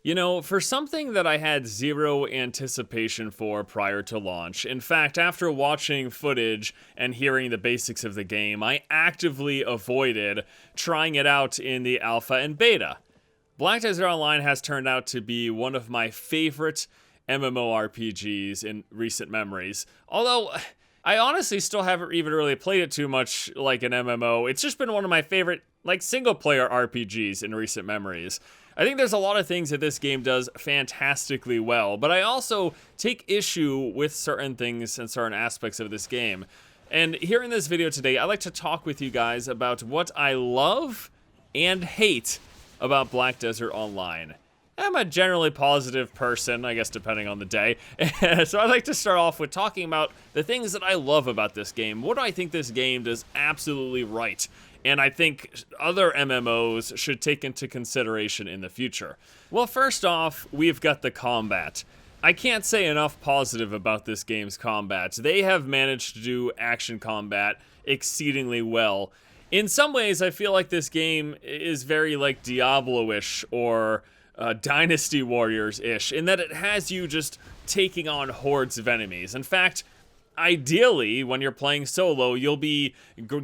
You know, for something that I had zero anticipation for prior to launch, in fact, after watching footage and hearing the basics of the game, I actively avoided trying it out in the alpha and beta. Black Desert Online has turned out to be one of my favorite MMORPGs in recent memories. Although, I honestly still haven't even really played it too much like an MMO. It's just been one of my favorite, like, single-player RPGs in recent memories. I think there's a lot of things that this game does fantastically well, but I also take issue with certain things and certain aspects of this game. And here in this video today, I'd like to talk with you guys about what I love and hate about Black Desert Online. I'm a generally positive person, I guess depending on the day. So I'd like to start off with talking about the things that I love about this game. What do I think this game does absolutely right? And I think other MMOs should take into consideration in the future. Well, first off, we've got the combat. I can't say enough positive about this game's combat. They have managed to do action combat exceedingly well. In some ways, I feel like this game is very like Diablo-ish or Dynasty Warriors-ish, in that it has you just taking on hordes of enemies. In fact, ideally, when you're playing solo, you'll be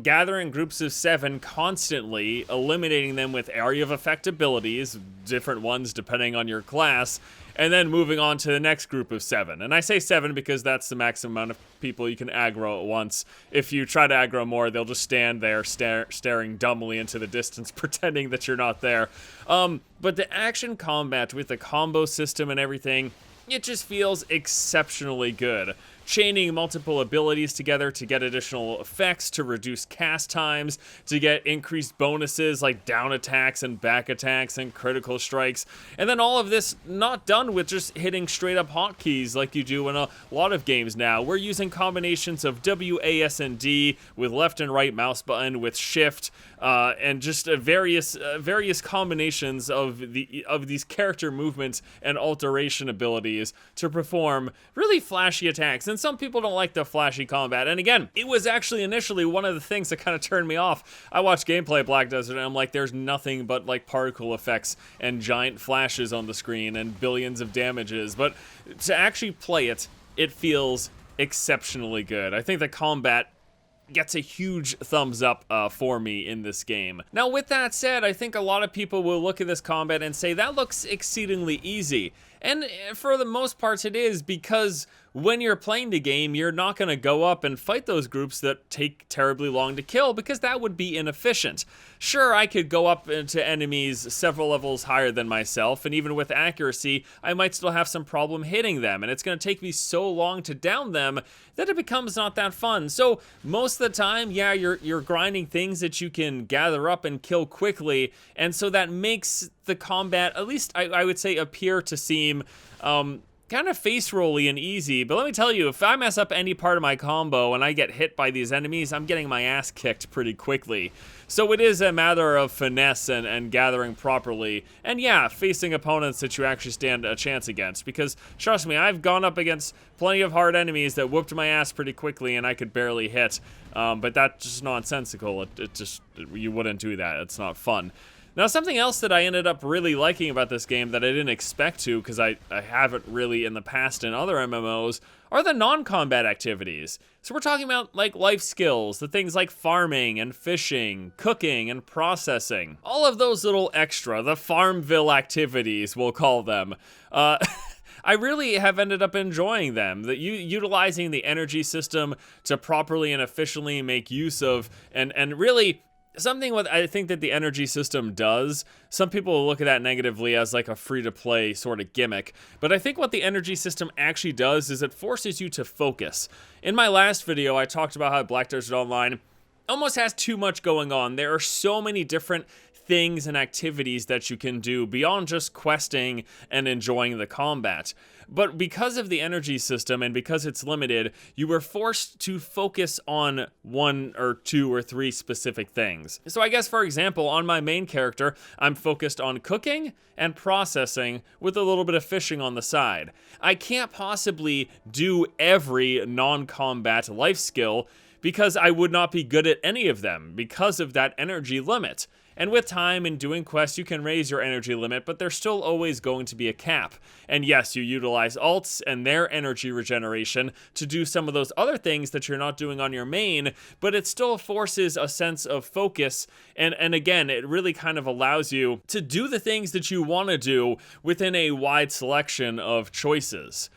gathering groups of 7 constantly, eliminating them with area of effect abilities, different ones depending on your class, and then moving on to the next group of 7. And I say 7 because that's the maximum amount of people you can aggro at once. If you try to aggro more, they'll just stand there staring dumbly into the distance, pretending that you're not there. But the action combat with the combo system and everything, it just feels exceptionally good. Chaining multiple abilities together to get additional effects, to reduce cast times, to get increased bonuses like down attacks and back attacks and critical strikes. And then all of this not done with just hitting straight up hotkeys like you do in a lot of games now. We're using combinations of W, A, S, and D with left and right mouse button, with shift, and just various combinations of these character movements and alteration abilities to perform really flashy attacks. And some people don't like the flashy combat. And again, it was actually initially one of the things that kind of turned me off. I watched gameplay of Black Desert and I'm like, there's nothing but like particle effects and giant flashes on the screen and billions of damages. But to actually play it, it feels exceptionally good. I think the combat gets a huge thumbs up for me in this game. Now, with that said, I think a lot of people will look at this combat and say, that looks exceedingly easy. And for the most parts it is, because when you're playing the game, you're not going to go up and fight those groups that take terribly long to kill, because that would be inefficient. Sure, I could go up into enemies several levels higher than myself, and even with accuracy, I might still have some problem hitting them, and it's going to take me so long to down them that it becomes not that fun. So most of the time, yeah, you're grinding things that you can gather up and kill quickly, and so that makes the combat, at least I would say, appear to seem kind of face rolly and easy. But let me tell you, if I mess up any part of my combo and I get hit by these enemies, I'm getting my ass kicked pretty quickly. So it is a matter of finesse and gathering properly, and yeah, facing opponents that you actually stand a chance against, because trust me, I've gone up against plenty of hard enemies that whooped my ass pretty quickly and I could barely hit, but that's just nonsensical. You wouldn't do that. It's not fun. Now, something else that I ended up really liking about this game that I didn't expect to, because I haven't really in the past in other MMOs, are the non-combat activities. So we're talking about like life skills, the things like farming and fishing, cooking and processing. All of those little extra, the Farmville activities, we'll call them. I really have ended up enjoying them. Utilizing the energy system to properly and efficiently make use of, and really, something what I think that the energy system does, some people will look at that negatively as like a free-to-play sort of gimmick, but I think what the energy system actually does is it forces you to focus. In my last video, I talked about how Black Desert Online almost has too much going on. There are so many different things and activities that you can do beyond just questing and enjoying the combat. But because of the energy system and because it's limited, you were forced to focus on 1 or 2 or 3 specific things. So I guess, for example, on my main character, I'm focused on cooking and processing with a little bit of fishing on the side. I can't possibly do every non-combat life skill because I would not be good at any of them because of that energy limit. And with time and doing quests, you can raise your energy limit, but there's still always going to be a cap. And yes, you utilize alts and their energy regeneration to do some of those other things that you're not doing on your main, but it still forces a sense of focus. And again, it really kind of allows you to do the things that you want to do within a wide selection of choices.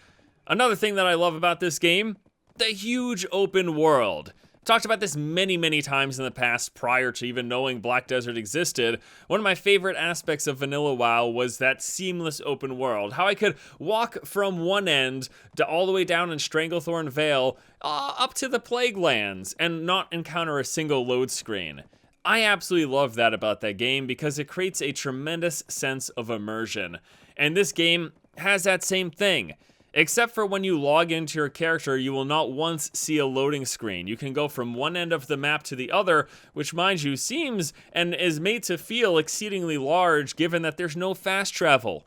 Another thing that I love about this game, the huge open world. Talked about this many times in the past prior to even knowing Black Desert existed. One of my favorite aspects of Vanilla WoW was that seamless open world. How I could walk from one end to all the way down in Stranglethorn Vale up to the Plague Lands and not encounter a single load screen. I absolutely love that about that game because it creates a tremendous sense of immersion. And this game has that same thing. Except for when you log into your character, you will not once see a loading screen. You can go from one end of the map to the other, which, mind you, seems and is made to feel exceedingly large given that there's no fast travel.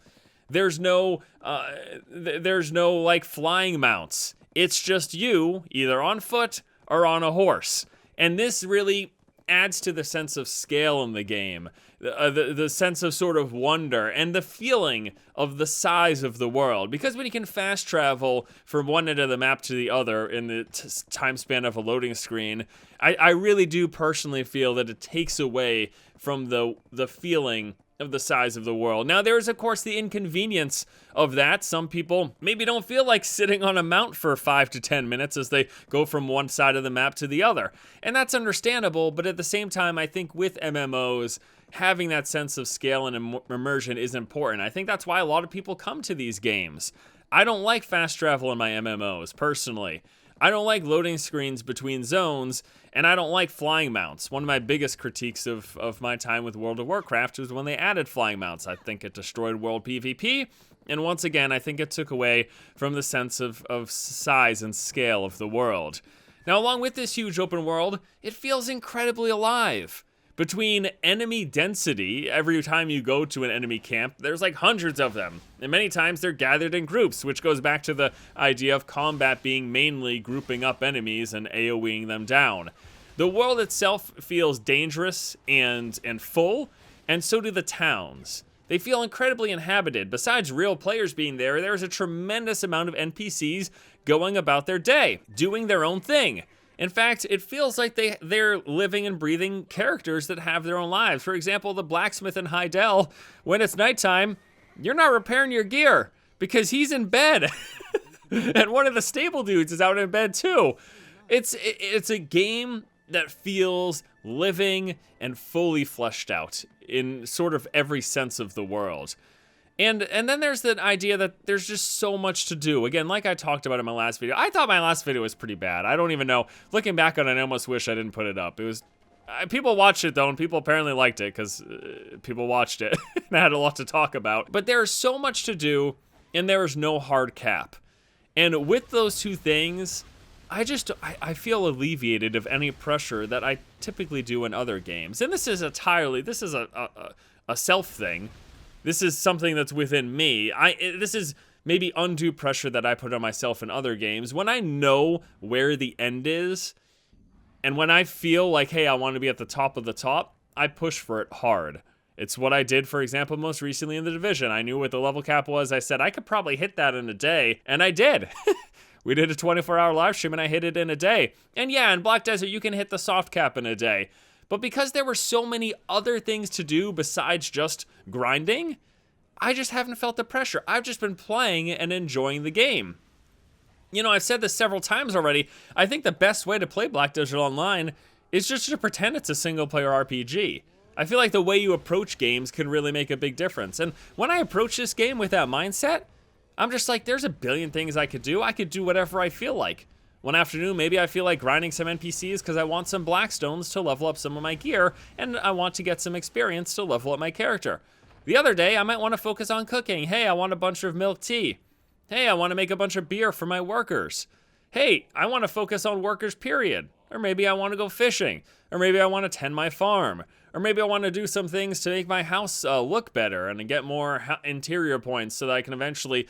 There's no like flying mounts. It's just you, either on foot or on a horse. And this really adds to the sense of scale in the game, the sense of sort of wonder and the feeling of the size of the world. Because when you can fast travel from one end of the map to the other in the time span of a loading screen, I really do personally feel that it takes away from the feeling of the size of the world. Now, there is, of course, the inconvenience of that. Some people maybe don't feel like sitting on a mount for 5 to 10 minutes as they go from one side of the map to the other. And that's understandable, but at the same time, I think with MMOs, having that sense of scale and immersion is important. I think that's why a lot of people come to these games. I don't like fast travel in my MMOs, personally. I don't like loading screens between zones, and I don't like flying mounts. One of my biggest critiques of my time with World of Warcraft was when they added flying mounts. I think it destroyed world PvP, and once again, I think it took away from the sense of size and scale of the world. Now, along with this huge open world, it feels incredibly alive. Between enemy density, every time you go to an enemy camp, there's like hundreds of them. And many times they're gathered in groups, which goes back to the idea of combat being mainly grouping up enemies and AoEing them down. The world itself feels dangerous and full, and so do the towns. They feel incredibly inhabited. Besides real players being there, there's a tremendous amount of NPCs going about their day, doing their own thing. In fact, it feels like they're living and breathing characters that have their own lives. For example, the blacksmith in Heidel, when it's nighttime, you're not repairing your gear because he's in bed. And one of the stable dudes is out in bed too. It's a game that feels living and fully fleshed out in sort of every sense of the world. And then there's the idea that there's just so much to do. Again, like I talked about in my last video, I thought my last video was pretty bad. I don't even know. Looking back on it, I almost wish I didn't put it up. It was, people watched it though, and people apparently liked it because people watched it and I had a lot to talk about. But there's so much to do, and there is no hard cap. And with those two things, I feel alleviated of any pressure that I typically do in other games. And this is a self thing. This is something that's within me. This is maybe undue pressure that I put on myself in other games. When I know where the end is, and when I feel like, hey, I want to be at the top of the top, I push for it hard. It's what I did, for example, most recently in The Division. I knew what the level cap was. I said I could probably hit that in a day, and I did. We did a 24-hour live stream, and I hit it in a day. And yeah, in Black Desert, you can hit the soft cap in a day. But because there were so many other things to do besides just grinding, I just haven't felt the pressure. I've just been playing and enjoying the game. You know, I've said this several times already. I think the best way to play Black Desert Online is just to pretend it's a single-player RPG. I feel like the way you approach games can really make a big difference. And when I approach this game with that mindset, I'm just like, there's a billion things I could do. I could do whatever I feel like. One afternoon, maybe I feel like grinding some NPCs because I want some Blackstones to level up some of my gear, and I want to get some experience to level up my character. The other day, I might want to focus on cooking. Hey, I want a bunch of milk tea. Hey, I want to make a bunch of beer for my workers. Hey, I want to focus on workers, period. Or maybe I want to go fishing. Or maybe I want to tend my farm. Or maybe I want to do some things to make my house look better and get more interior points so that I can eventually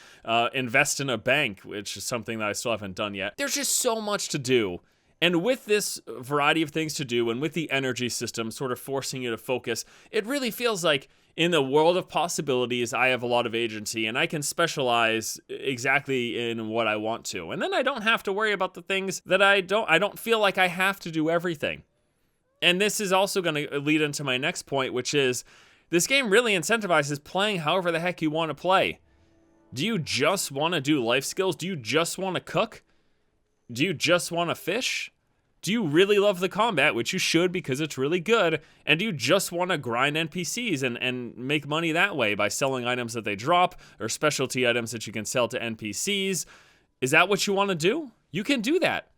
invest in a bank, which is something that I still haven't done yet. There's just so much to do. And with this variety of things to do, and with the energy system sort of forcing you to focus, it really feels like in the world of possibilities, I have a lot of agency, and I can specialize exactly in what I want to. And then I don't have to worry about the things that I don't feel like I have to do everything. And this is also going to lead into my next point, which is this game really incentivizes playing however the heck you want to play. Do you just want to do life skills? Do you just want to cook? Do you just want to fish? Do you really love the combat, which you should because it's really good? And do you just want to grind NPCs and make money that way by selling items that they drop or specialty items that you can sell to NPCs? Is that what you want to do? You can do that.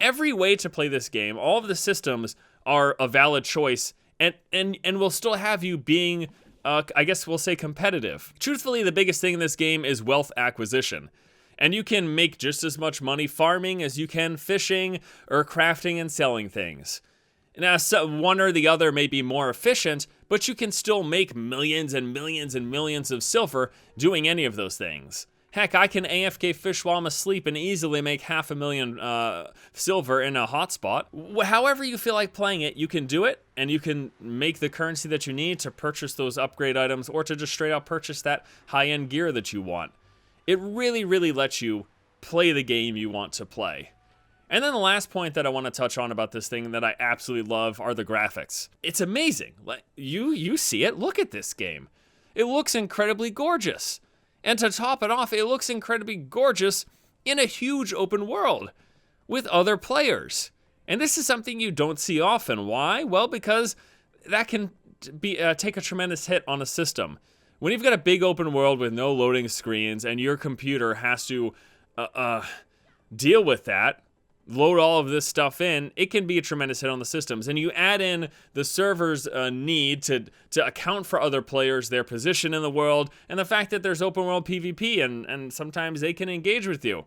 Every way to play this game, all of the systems are a valid choice and will still have you being, I guess we'll say, competitive. Truthfully, the biggest thing in this game is wealth acquisition. And you can make just as much money farming as you can fishing or crafting and selling things. Now, one or the other may be more efficient, but you can still make millions and millions and millions of silver doing any of those things. Heck, I can AFK fish while I'm asleep and easily make 500,000 silver in a hotspot. However you feel like playing it, you can do it, and you can make the currency that you need to purchase those upgrade items or to just straight out purchase that high-end gear that you want. It really, really lets you play the game you want to play. And then the last point that I want to touch on about this thing that I absolutely love are the graphics. It's amazing. Like, you see it. Look at this game. It looks incredibly gorgeous. And to top it off, it looks incredibly gorgeous in a huge open world with other players. And this is something you don't see often. Why? Well, because that can take a tremendous hit on a system. When you've got a big open world with no loading screens and your computer has to deal with that, load all of this stuff in, it can be a tremendous hit on the systems. And you add in the server's need to account for other players, their position in the world, and the fact that there's open world PvP and sometimes they can engage with you.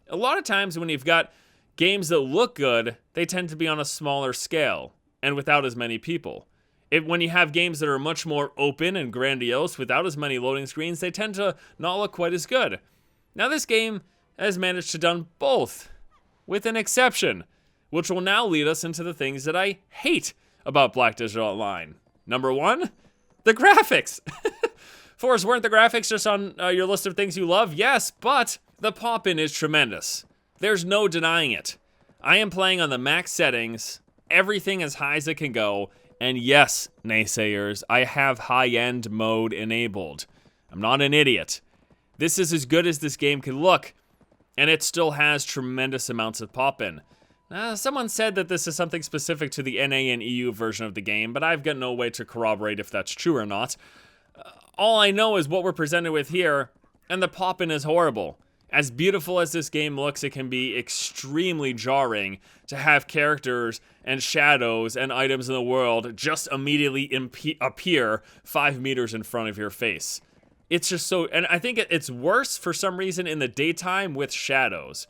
A lot of times when you've got games that look good, they tend to be on a smaller scale and without as many people. When you have games that are much more open and grandiose without as many loading screens, they tend to not look quite as good. Now this game has managed to done both, with an exception, which will now lead us into the things that I hate about Black Digital Online. Number one, the graphics. Forrest, weren't the graphics just on your list of things you love? Yes, but the pop-in is tremendous. There's no denying it. I am playing on the max settings, everything as high as it can go, and yes, naysayers, I have high-end mode enabled. I'm not an idiot. This is as good as this game can look, and it still has tremendous amounts of pop-in. Someone said that this is something specific to the NA and EU version of the game, but I've got no way to corroborate if that's true or not. All I know is what we're presented with here, and the pop-in is horrible. As beautiful as this game looks, it can be extremely jarring to have characters and shadows and items in the world just immediately appear 5 meters in front of your face. It's just so, and I think it's worse for some reason in the daytime with shadows.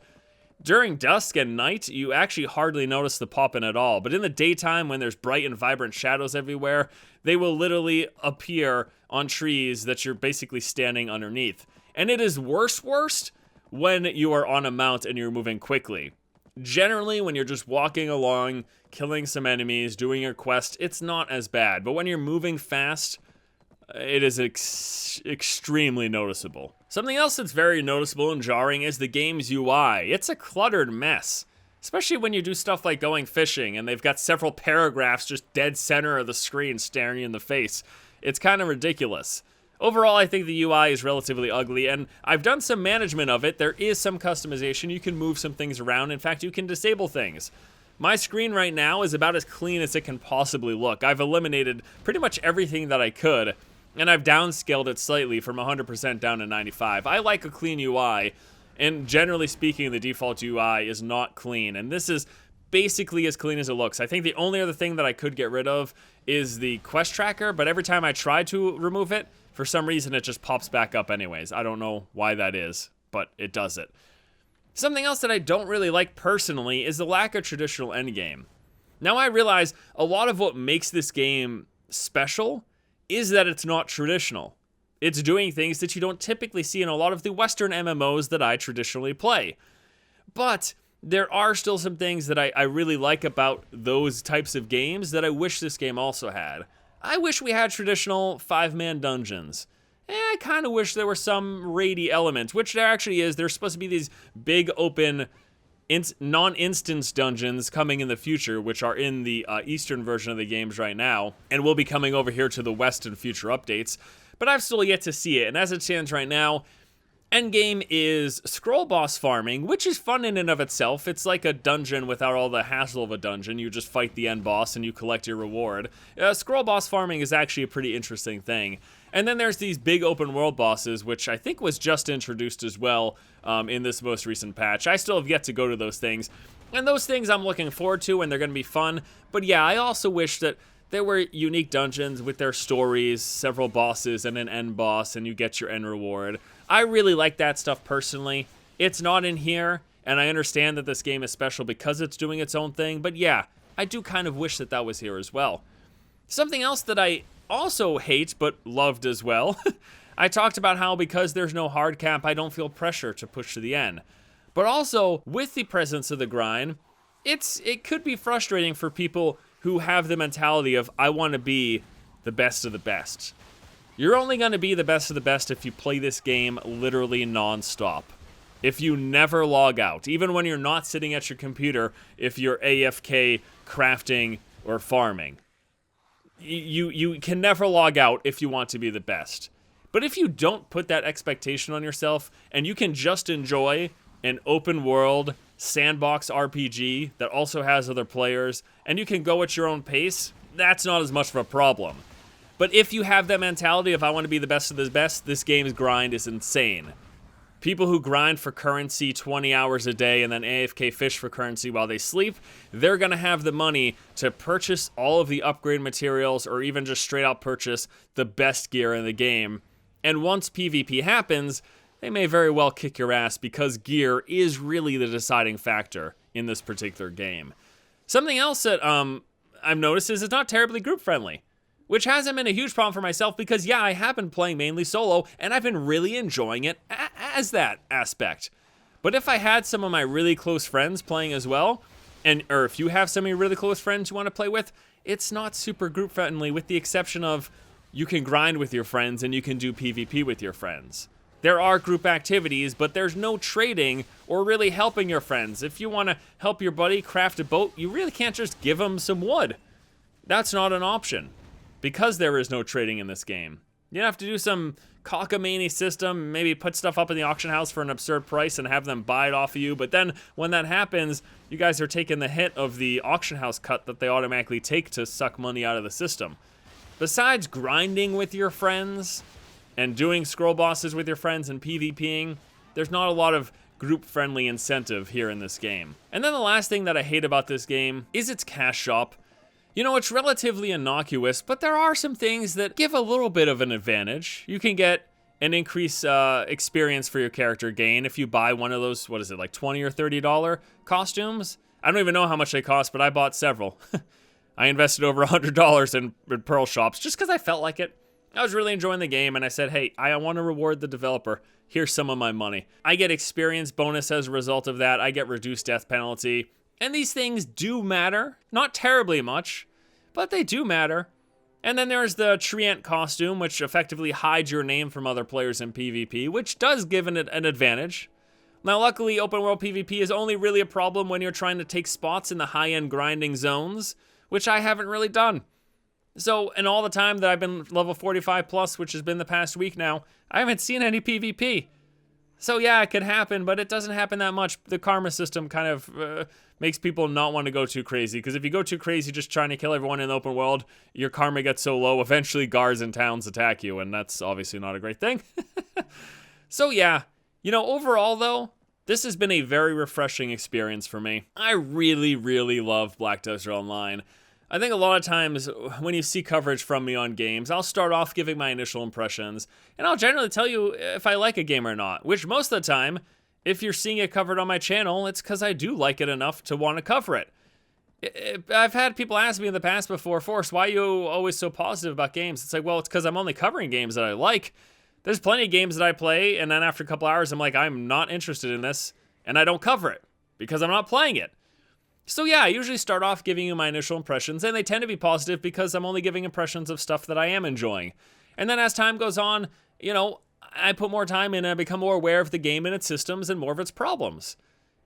During dusk and night, you actually hardly notice the pop-in at all, but in the daytime when there's bright and vibrant shadows everywhere, they will literally appear on trees that you're basically standing underneath. And it is worst when you are on a mount and you're moving quickly. Generally, when you're just walking along, killing some enemies, doing your quest, it's not as bad. But when you're moving fast, it is extremely noticeable. Something else that's very noticeable and jarring is the game's UI. It's a cluttered mess, especially when you do stuff like going fishing and they've got several paragraphs just dead center of the screen staring you in the face. It's kind of ridiculous. Overall, I think the UI is relatively ugly, and I've done some management of it. There is some customization. You can move some things around. In fact, you can disable things. My screen right now is about as clean as it can possibly look. I've eliminated pretty much everything that I could, and I've downscaled it slightly from 100% down to 95. I like a clean UI, and generally speaking, the default UI is not clean, and this is basically as clean as it looks. I think the only other thing that I could get rid of is the quest tracker, but every time I try to remove it, for some reason it just pops back up anyways. I don't know why that is, but it does it. Something else that I don't really like personally is the lack of traditional endgame. Now I realize a lot of what makes this game special is that it's not traditional. It's doing things that you don't typically see in a lot of the Western MMOs that I traditionally play. But there are still some things that I really like about those types of games that I wish this game also had. I wish we had traditional 5-man dungeons. I kind of wish there were some raidy elements, which there actually is. There's supposed to be these big open non-instance dungeons coming in the future, which are in the eastern version of the games right now, and will be coming over here to the west in future updates, but I've still yet to see it. And as it stands right now, endgame is scroll boss farming, which is fun in and of itself. It's like a dungeon without all the hassle of a dungeon. You just fight the end boss and you collect your reward. Scroll boss farming is actually a pretty interesting thing. And then there's these big open world bosses, which I think was just introduced as well in this most recent patch. I still have yet to go to those things. And those things I'm looking forward to, and they're going to be fun. But yeah, I also wish that there were unique dungeons with their stories, several bosses, and an end boss, and you get your end reward. I really like that stuff personally. It's not in here, and I understand that this game is special because it's doing its own thing. But yeah, I do kind of wish that that was here as well. Something else that I also hate, but loved as well. I talked about how because there's no hard cap, I don't feel pressure to push to the end. But also, with the presence of the grind, it could be frustrating for people who have the mentality of, I want to be the best of the best. You're only going to be the best of the best if you play this game literally non-stop. If you never log out, even when you're not sitting at your computer, if you're AFK crafting or farming. You can never log out if you want to be the best. But if you don't put that expectation on yourself and you can just enjoy an open world sandbox RPG that also has other players and you can go at your own pace, that's not as much of a problem. But if you have that mentality of I want to be the best of the best, this game's grind is insane. People who grind for currency 20 hours a day and then AFK fish for currency while they sleep, they're going to have the money to purchase all of the upgrade materials or even just straight out purchase the best gear in the game. And once PvP happens, they may very well kick your ass because gear is really the deciding factor in this particular game. Something else that I've noticed is it's not terribly group friendly, which hasn't been a huge problem for myself because, yeah, I have been playing mainly solo, and I've been really enjoying it as that aspect. But if I had some of my really close friends playing as well, or if you have some of your really close friends you want to play with, it's not super group friendly with the exception of you can grind with your friends and you can do PvP with your friends. There are group activities, but there's no trading or really helping your friends. If you want to help your buddy craft a boat, you really can't just give him some wood. That's not an option. Because there is no trading in this game. You have to do some cockamamie system, maybe put stuff up in the auction house for an absurd price and have them buy it off of you, but then when that happens, you guys are taking the hit of the auction house cut that they automatically take to suck money out of the system. Besides grinding with your friends and doing scroll bosses with your friends and PvPing, there's not a lot of group-friendly incentive here in this game. And then the last thing that I hate about this game is its cash shop. You know, it's relatively innocuous, but there are some things that give a little bit of an advantage. You can get an increased experience for your character gain if you buy one of those, what is it, like $20 or $30 costumes? I don't even know how much they cost, but I bought several. I invested over $100 in Pearl shops just because I felt like it. I was really enjoying the game, and I said, hey, I want to reward the developer. Here's some of my money. I get experience bonus as a result of that. I get reduced death penalty. And these things do matter. Not terribly much, but they do matter. And then there's the Treant costume, which effectively hides your name from other players in PvP, which does give it an advantage. Now, luckily, open world PvP is only really a problem when you're trying to take spots in the high-end grinding zones, which I haven't really done. So, in all the time that I've been level 45 plus, which has been the past week now, I haven't seen any PvP. So yeah, it could happen, but it doesn't happen that much. The karma system kind of makes people not want to go too crazy, because if you go too crazy just trying to kill everyone in the open world, your karma gets so low, eventually guards and towns attack you, and that's obviously not a great thing. So yeah, you know, overall though, this has been a very refreshing experience for me. I really, really love Black Desert Online. I think a lot of times when you see coverage from me on games, I'll start off giving my initial impressions, and I'll generally tell you if I like a game or not, which most of the time, if you're seeing it covered on my channel, it's because I do like it enough to want to cover it. I've had people ask me in the past before, Forrest, why are you always so positive about games? It's like, well, it's because I'm only covering games that I like. There's plenty of games that I play, and then after a couple hours, I'm like, I'm not interested in this, and I don't cover it. because I'm not playing it. So yeah, I usually start off giving you my initial impressions, and they tend to be positive because I'm only giving impressions of stuff that I am enjoying. And then as time goes on, you know, I put more time in and I become more aware of the game and its systems and more of its problems.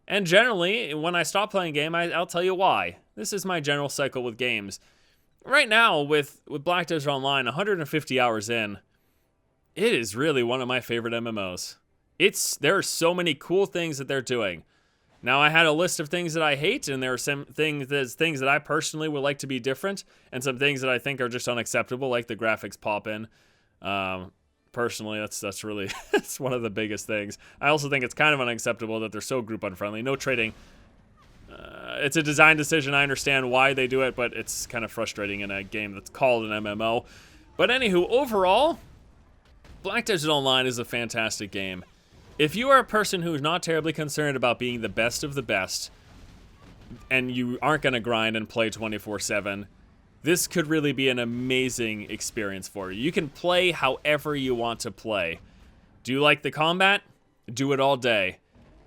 And generally, when I stop playing a game, I'll tell you why. This is my general cycle with games. Right now, with Black Desert Online, 150 hours in, it is really one of my favorite MMOs. There are so many cool things that they're doing. Now, I had a list of things that I hate, and there are some things that I personally would like to be different, and some things that I think are just unacceptable, like the graphics pop-in. Personally, that's really that's one of the biggest things. I also think it's kind of unacceptable that they're so group unfriendly. No trading. It's a design decision. I understand why they do it, but it's kind of frustrating in a game that's called an MMO. But anywho, overall, Black Desert Online is a fantastic game. If you are a person who's not terribly concerned about being the best of the best, and you aren't going to grind and play 24/7, this could really be an amazing experience for you. You can play however you want to play. Do you like the combat? Do it all day.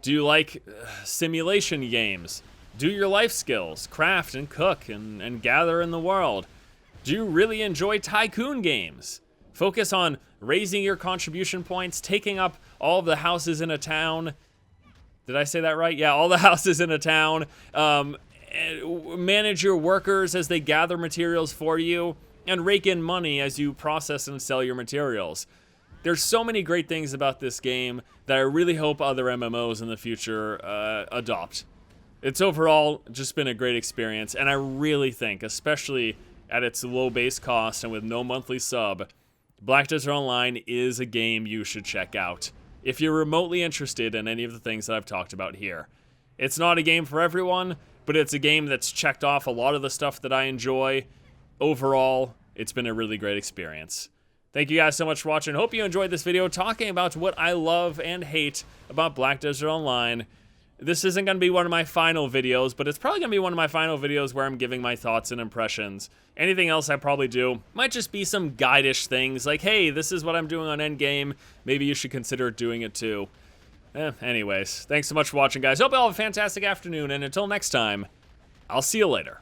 Do you like simulation games? Do your life skills, craft and cook and gather in the world. Do you really enjoy tycoon games? Focus on raising your contribution points, taking up all of the houses in a town. Did I say that right? Yeah, all the houses in a town. Manage your workers as they gather materials for you, and rake in money as you process and sell your materials. There's so many great things about this game that I really hope other MMOs in the future adopt. It's overall just been a great experience, and I really think, especially at its low base cost and with no monthly sub, Black Desert Online is a game you should check out if you're remotely interested in any of the things that I've talked about here. It's not a game for everyone, but it's a game that's checked off a lot of the stuff that I enjoy. Overall, it's been a really great experience. Thank you guys so much for watching. Hope you enjoyed this video talking about what I love and hate about Black Desert Online. This isn't going to be one of my final videos, but it's probably going to be one of my final videos where I'm giving my thoughts and impressions. Anything else I probably do might just be some guide-ish things, like, hey, this is what I'm doing on endgame. Maybe you should consider doing it too. Anyways, thanks so much for watching, guys. Hope you all have a fantastic afternoon, and until next time, I'll see you later.